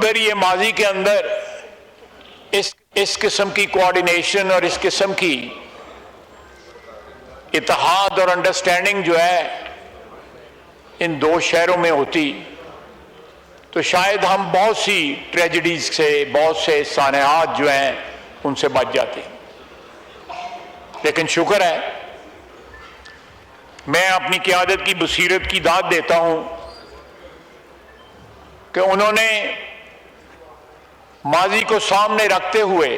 اگر یہ ماضی کے اندر اس قسم کی کوآرڈینیشن اور اس قسم کی اتحاد اور انڈرسٹینڈنگ جو ہے ان دو شہروں میں ہوتی تو شاید ہم بہت سی ٹریجڈیز سے، بہت سے سانحات جو ہیں ان سے بچ جاتے. لیکن شکر ہے، میں اپنی قیادت کی بصیرت کی داد دیتا ہوں کہ انہوں نے ماضی کو سامنے رکھتے ہوئے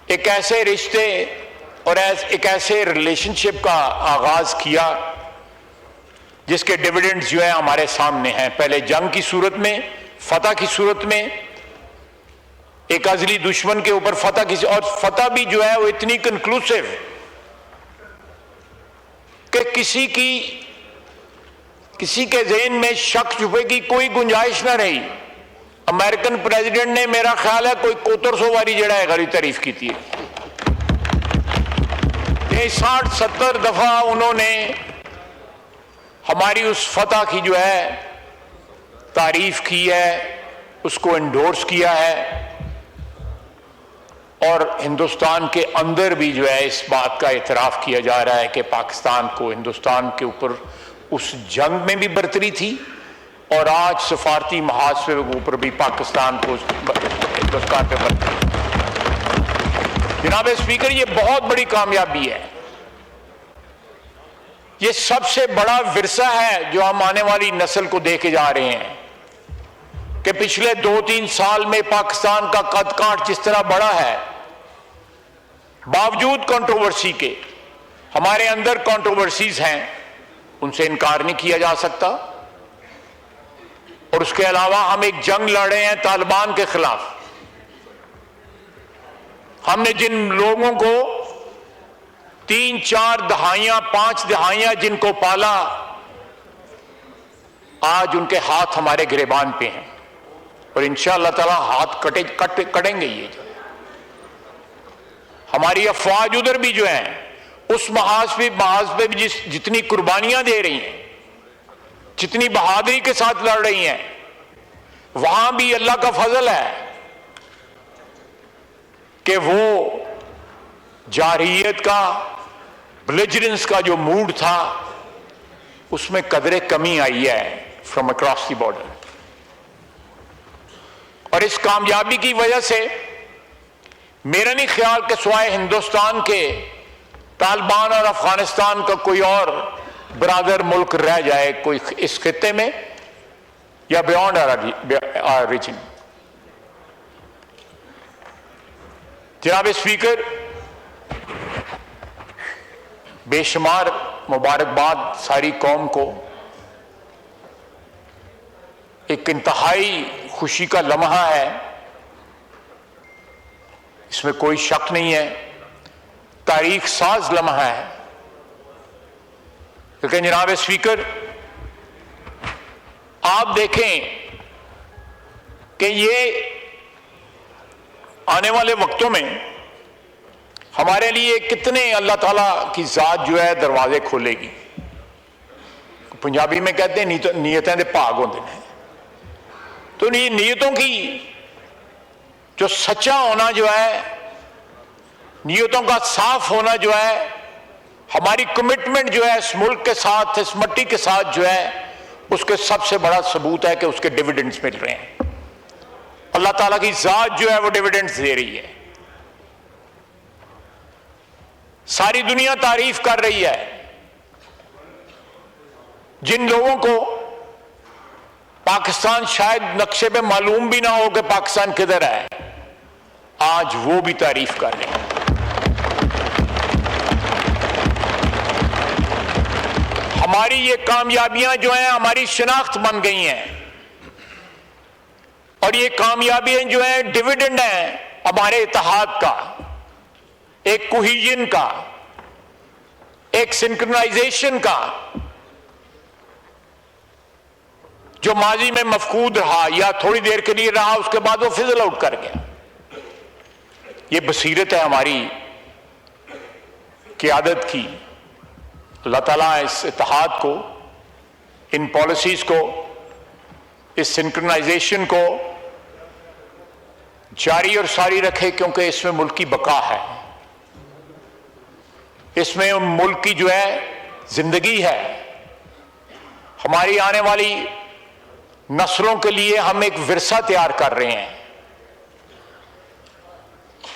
ایک ایسے رشتے اور ایک ایسے ریلیشن شپ کا آغاز کیا جس کے ڈیویڈنڈز جو ہیں ہمارے سامنے ہیں. پہلے جنگ کی صورت میں، فتح کی صورت میں، ایک ازلی دشمن کے اوپر فتح کی، اور فتح بھی جو ہے وہ اتنی کنکلوسیو کہ کسی کے ذہن میں شک شبے کی کوئی گنجائش نہ رہی. امریکن پریزیڈنٹ نے میرا خیال ہے کوئی 7100 واری جڑا ہے غری تعریف کی تھی. 60-70 دفعہ انہوں نے ہماری اس فتح کی جو ہے تعریف کی ہے، اس کو انڈورس کیا ہے، اور ہندوستان کے اندر بھی جو ہے اس بات کا اعتراف کیا جا رہا ہے کہ پاکستان کو ہندوستان کے اوپر اس جنگ میں بھی برتری تھی، اور آج سفارتی محاذ کے اوپر بھی پاکستان کو ہندوستان پہ برتری. جناب اسپیکر، یہ بہت بڑی کامیابی ہے. یہ سب سے بڑا ورثہ ہے جو ہم آنے والی نسل کو دے کے جا رہے ہیں کہ پچھلے 2-3 سال میں پاکستان کا قد کاٹ جس طرح بڑا ہے، باوجود کنٹروورسی کے. ہمارے اندر کنٹروورسیز ہیں، ان سے انکار نہیں کیا جا سکتا، اور اس کے علاوہ ہم ایک جنگ لڑ رہے ہیں طالبان کے خلاف. ہم نے جن لوگوں کو 3-4 دہائیاں 5 دہائیاں جن کو پالا، آج ان کے ہاتھ ہمارے گریبان پہ ہیں، اور انشاءاللہ تعالی ہاتھ کٹیں گے. یہ جو ہماری افواج ادھر بھی جو ہیں اس محاذ پہ بھی جتنی قربانیاں دے رہی ہیں، جتنی بہادری کے ساتھ لڑ رہی ہیں، وہاں بھی اللہ کا فضل ہے کہ وہ جارحیت کا، بلیجرنس کا جو موڈ تھا اس میں قدرے کمی آئی ہے فرام اکراس دی بارڈر. اور اس کامیابی کی وجہ سے میرا نہیں خیال کہ سوائے ہندوستان کے طالبان اور افغانستان کا کوئی اور برادر ملک رہ جائے کوئی اس خطے میں یا بیونڈ آر ریجن. جناب اسپیکر، بے شمار مبارکباد ساری قوم کو. ایک انتہائی خوشی کا لمحہ ہے، اس میں کوئی شک نہیں ہے، تاریخ ساز لمحہ ہے. لیکن جناب اسپیکر، آپ دیکھیں کہ یہ آنے والے وقتوں میں ہمارے لیے کتنے اللہ تعالیٰ کی ذات جو ہے دروازے کھولے گی. پنجابی میں کہتے ہیں نیتیں دے بھاگ ہوندے ہیں. تو نیتوں کی جو سچا ہونا جو ہے، نیتوں کا صاف ہونا جو ہے، ہماری کمٹمنٹ جو ہے اس ملک کے ساتھ، اس مٹی کے ساتھ جو ہے، اس کے سب سے بڑا ثبوت ہے کہ اس کے ڈیویڈنڈز مل رہے ہیں. اللہ تعالیٰ کی ذات جو ہے وہ ڈیویڈنڈز دے رہی ہے. ساری دنیا تعریف کر رہی ہے. جن لوگوں کو پاکستان شاید نقشے پہ معلوم بھی نہ ہو کہ پاکستان کدھر ہے، آج وہ بھی تعریف کر رہے ہیں. ہماری یہ کامیابیاں جو ہیں ہماری شناخت بن گئی ہیں، اور یہ کامیابیاں جو ہیں ڈیویڈنڈ ہیں ہمارے اتحاد کا، ایک کوہیژن کا، ایک سنکرونائزیشن کا، جو ماضی میں مفقود رہا یا تھوڑی دیر کے لیے رہا، اس کے بعد وہ فزل آؤٹ کر گیا. یہ بصیرت ہے ہماری قیادت کی. اللہ تعالیٰ اس اتحاد کو، ان پالیسیز کو اس سنکرونائزیشن کو جاری اور ساری رکھے، کیونکہ اس میں ملک کی بقا ہے، اس میں ملک کی جو ہے زندگی ہے۔ ہماری آنے والی نسلوں کے لیے ہم ایک ورثہ تیار کر رہے ہیں۔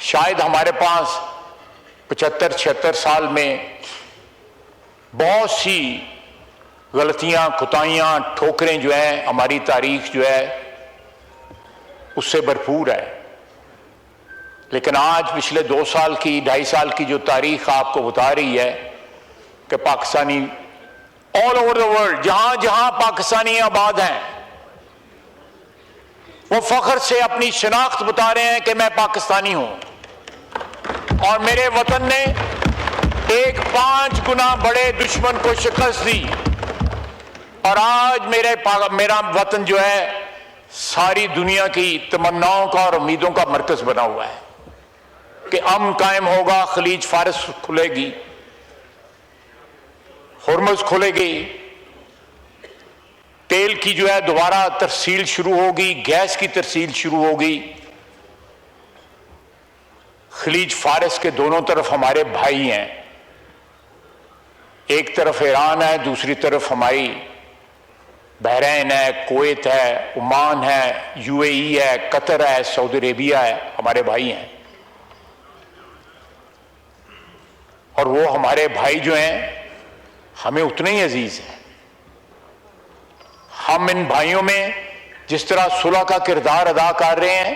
شاید ہمارے پاس 75-76 سال میں بہت سی غلطیاں، کوتاہیاں، ٹھوکریں جو ہیں، ہماری تاریخ جو ہے اس سے بھرپور ہے، لیکن آج پچھلے 2 سال کی، 2.5 سال کی جو تاریخ آپ کو بتا رہی ہے کہ Pakistani all over the world, جہاں جہاں پاکستانی آباد ہیں، وہ فخر سے اپنی شناخت بتا رہے ہیں کہ میں پاکستانی ہوں، اور میرے وطن نے ایک 5 گنا بڑے دشمن کو شکست دی، اور آج میرا وطن جو ہے ساری دنیا کی تمناؤں کا اور امیدوں کا مرکز بنا ہوا ہے کہ امن قائم ہوگا، خلیج فارس کھلے گی، ہرمز کھلے گی، تیل کی جو ہے دوبارہ ترسیل شروع ہوگی، گیس کی ترسیل شروع ہوگی۔ خلیج فارس کے دونوں طرف ہمارے بھائی ہیں، ایک طرف ایران ہے، دوسری طرف ہماری بحرین ہے، کویت ہے، عمان ہے، UAE ہے، قطر ہے، سعودی عربیہ ہے، ہمارے بھائی ہیں، اور وہ ہمارے بھائی جو ہیں ہمیں اتنے ہی عزیز ہیں۔ ہم ان بھائیوں میں جس طرح صلح کا کردار ادا کر رہے ہیں،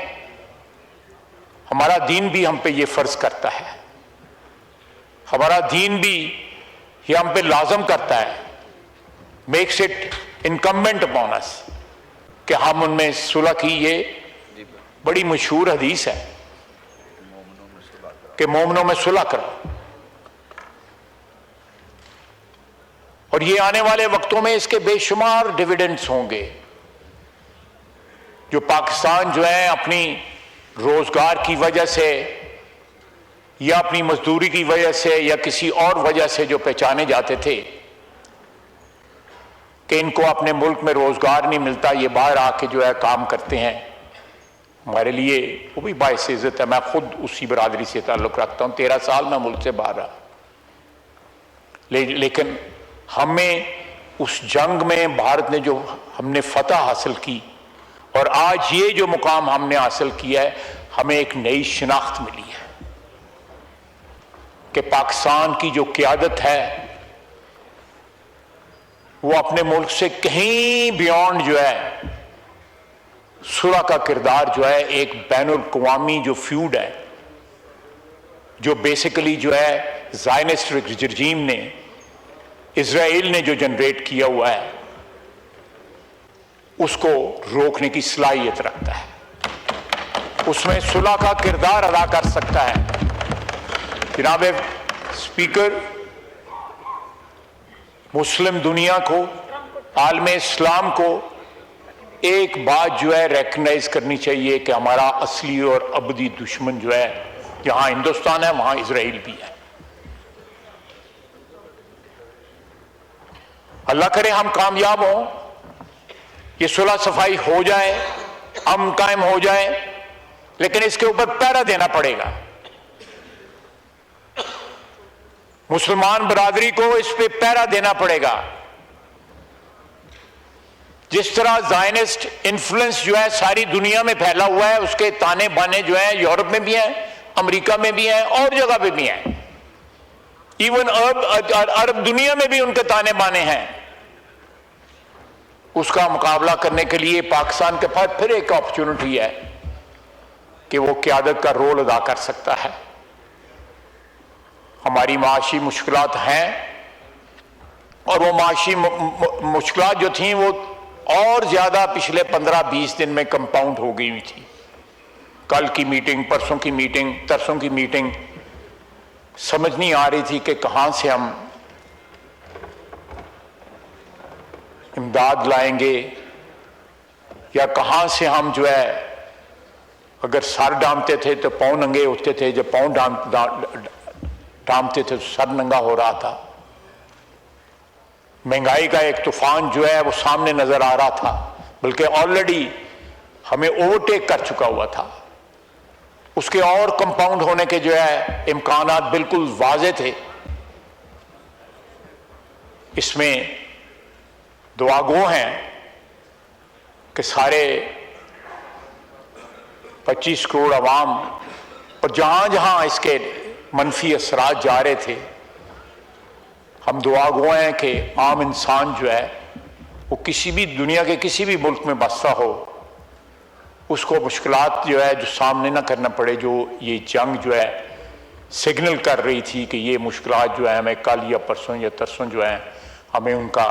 ہمارا دین بھی ہم پہ یہ فرض کرتا ہے، ہمارا دین بھی یہ ہم پہ لازم کرتا ہے، میکس اٹ انکمبنٹ اپون اس، کہ ہم ان میں صلح کی۔ یہ بڑی مشہور حدیث ہے کہ مومنوں میں صلح کرو، اور یہ آنے والے وقتوں میں اس کے بے شمار ڈیویڈنڈز ہوں گے، جو پاکستان جو ہے اپنی روزگار کی وجہ سے یا اپنی مزدوری کی وجہ سے یا کسی اور وجہ سے جو پہچانے جاتے تھے کہ ان کو اپنے ملک میں روزگار نہیں ملتا، یہ باہر آ کے جو ہے کام کرتے ہیں، ہمارے لیے وہ بھی باعث عزت ہے۔ میں خود اسی برادری سے تعلق رکھتا ہوں، 13 سال میں ملک سے باہر رہا، لیکن ہمیں اس جنگ میں بھارت نے جو ہم نے فتح حاصل کی، اور آج یہ جو مقام ہم نے حاصل کیا ہے، ہمیں ایک نئی شناخت ملی ہے کہ پاکستان کی جو قیادت ہے وہ اپنے ملک سے کہیں بیونڈ جو ہے صلح کا کردار جو ہے ایک بین الاقوامی جو فیوڈ ہے، جو بیسیکلی جو ہے زائنسٹ رجیم نے، اسرائیل نے جو جنریٹ کیا ہوا ہے، اس کو روکنے کی صلاحیت رکھتا ہے، اس میں صلح کا کردار ادا کر سکتا ہے۔ جناب اسپیکر، مسلم دنیا کو، عالم اسلام کو ایک بات جو ہے ریکگنائز کرنی چاہیے کہ ہمارا اصلی اور ابدی دشمن جو ہے، جہاں ہندوستان ہے وہاں اسرائیل بھی ہے۔ اللہ کرے ہم کامیاب ہوں، یہ صلح صفائی ہو جائے، امن قائم ہو جائے، لیکن اس کے اوپر پہرا دینا پڑے گا۔ مسلمان برادری کو اس پہ پہرا دینا پڑے گا۔ جس طرح زائنسٹ انفلوئنس جو ہے ساری دنیا میں پھیلا ہوا ہے، اس کے تانے بانے جو ہیں یورپ میں بھی ہیں، امریکہ میں بھی ہیں، اور جگہ پہ بھی ہیں، ایون عرب دنیا میں بھی ان کے تانے بانے ہیں۔ اس کا مقابلہ کرنے کے لیے پاکستان کے پاس پھر ایک اپرچونٹی ہے کہ وہ قیادت کا رول ادا کر سکتا ہے۔ ہماری معاشی مشکلات ہیں، اور وہ معاشی مشکلات جو تھیں وہ اور زیادہ پچھلے 15-20 دن میں کمپاؤنڈ ہو گئی ہوئی تھی۔ کل کی میٹنگ، پرسوں کی میٹنگ، ترسوں کی میٹنگ، سمجھ نہیں آ رہی تھی کہ کہاں سے ہم امداد لائیں گے، یا کہاں سے ہم جو ہے، اگر سر ڈھانپتے تھے تو پاؤں ننگے اٹھتے تھے، جب پاؤں ڈھانپتے تھے تو سر ننگا ہو رہا تھا۔ مہنگائی کا ایک طوفان جو ہے وہ سامنے نظر آ رہا تھا، بلکہ آلریڈی ہمیں اوورٹیک کر چکا ہوا تھا. اس کے اور کمپاؤنڈ ہونے کے جو ہے امکانات بالکل واضح تھے. اس میں دعا گو ہیں کہ سارے 25 کروڑ عوام اور جہاں جہاں اس کے منفی اثرات جا رہے تھے، ہم دعا گو ہیں کہ عام انسان جو ہے وہ کسی بھی دنیا کے کسی بھی ملک میں بستا ہو، اس کو مشکلات جو ہے جو سامنے نہ کرنا پڑے، جو یہ جنگ جو ہے سگنل کر رہی تھی کہ یہ مشکلات جو ہے ہمیں کل یا پرسوں یا ترسوں جو ہیں ہمیں ان کا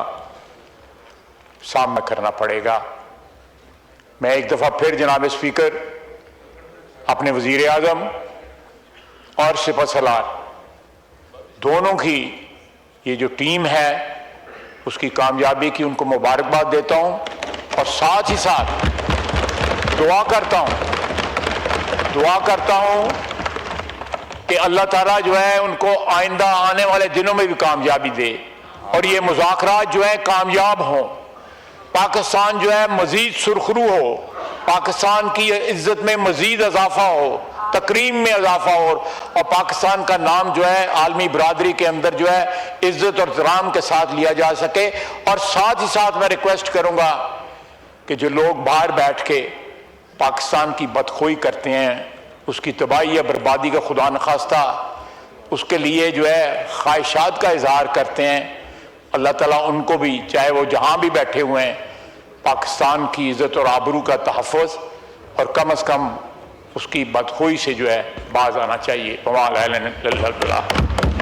سامنا کرنا پڑے گا. میں ایک دفعہ پھر جناب اسپیکر اپنے وزیر اعظم اور سپہ سالار دونوں کی یہ جو ٹیم ہے اس کی کامیابی کی ان کو مبارکباد دیتا ہوں، اور ساتھ ہی ساتھ دعا کرتا ہوں کہ اللہ تعالیٰ جو ہے ان کو آئندہ آنے والے دنوں میں بھی کامیابی دے اور یہ مذاکرات جو ہے کامیاب ہوں، پاکستان جو ہے مزید سرخرو ہو، پاکستان کی عزت میں مزید اضافہ ہو، تکریم میں اضافہ ہو، اور پاکستان کا نام جو ہے عالمی برادری کے اندر جو ہے عزت اور احترام کے ساتھ لیا جا سکے. اور ساتھ ہی ساتھ میں ریکویسٹ کروں گا کہ جو لوگ باہر بیٹھ کے پاکستان کی بدخوئی کرتے ہیں، اس کی تباہی یا بربادی کا خدا نخواستہ اس کے لیے جو ہے خواہشات کا اظہار کرتے ہیں، اللہ تعالیٰ ان کو بھی چاہے وہ جہاں بھی بیٹھے ہوئے ہیں پاکستان کی عزت اور آبرو کا تحفظ اور کم از کم اس کی بدخوئی سے جو ہے باز آنا چاہیے.